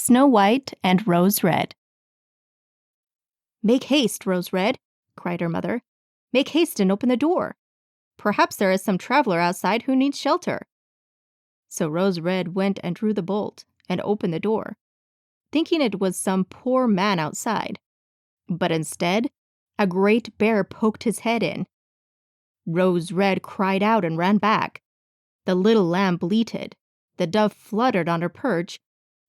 Snow White and Rose Red. "Make haste, Rose Red," cried her mother. "Make haste and open the door. Perhaps there is some traveler outside who needs shelter." So Rose Red went and drew the bolt and opened the door, thinking it was some poor man outside. But instead, a great bear poked his head in. Rose Red cried out and ran back. The little lamb bleated, the dove fluttered on her perch,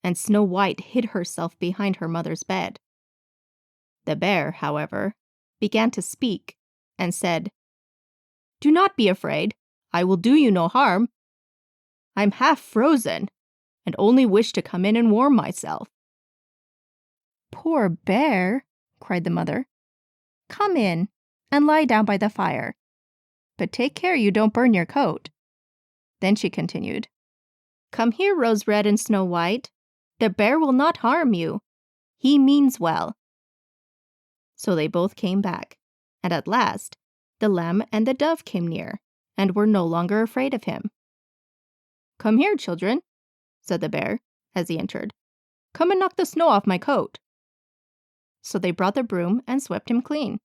and Snow White hid herself behind her mother's bed. The bear, however, began to speak and said, "Do not be afraid. I will do you no harm. I'm half frozen and only wish to come in and warm myself." "Poor bear," cried the mother. "Come in and lie down by the fire. But take care you don't burn your coat." Then she continued, "Come here, Rose Red and Snow White. The bear will not harm you. He means well." So they both came back, and at last the lamb and the dove came near and were no longer afraid of him. "Come here, children," said the bear as he entered. "Come and knock the snow off my coat." So they brought the broom and swept him clean.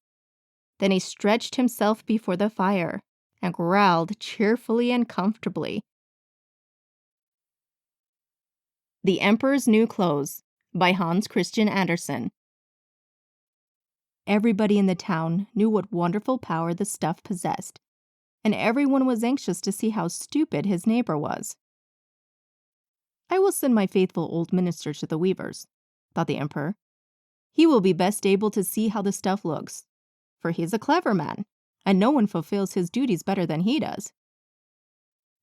Then he stretched himself before the fire and growled cheerfully and comfortably. The Emperor's New Clothes by Hans Christian Andersen. Everybody in the town knew what wonderful power the stuff possessed, and everyone was anxious to see how stupid his neighbor was. "I will send my faithful old minister to the weavers," thought the emperor. "He will be best able to see how the stuff looks, for he is a clever man, and no one fulfills his duties better than he does."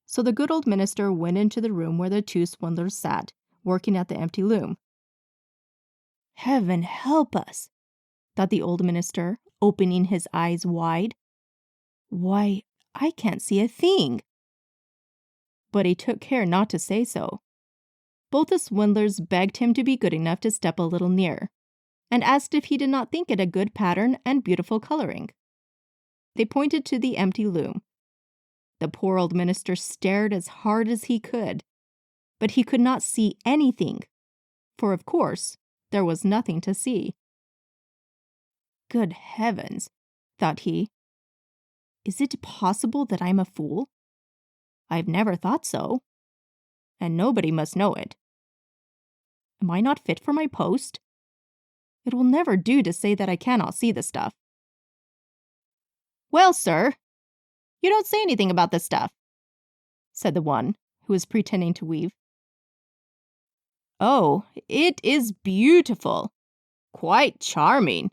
So the good old minister went into the room where the two swindlers sat, working at the empty loom. "Heaven help us," thought the old minister, opening his eyes wide. "Why, I can't see a thing." But he took care not to say so. Both the swindlers begged him to be good enough to step a little nearer, and asked if he did not think it a good pattern and beautiful coloring. They pointed to the empty loom. The poor old minister stared as hard as he could, but he could not see anything, for of course there was nothing to see. "Good heavens," thought he. "Is it possible that I'm a fool? I've never thought so, and nobody must know it. Am I not fit for my post? It will never do to say that I cannot see the stuff." "Well, sir, you don't say anything about the stuff," said the one who was pretending to weave. "Oh, it is beautiful, quite charming,"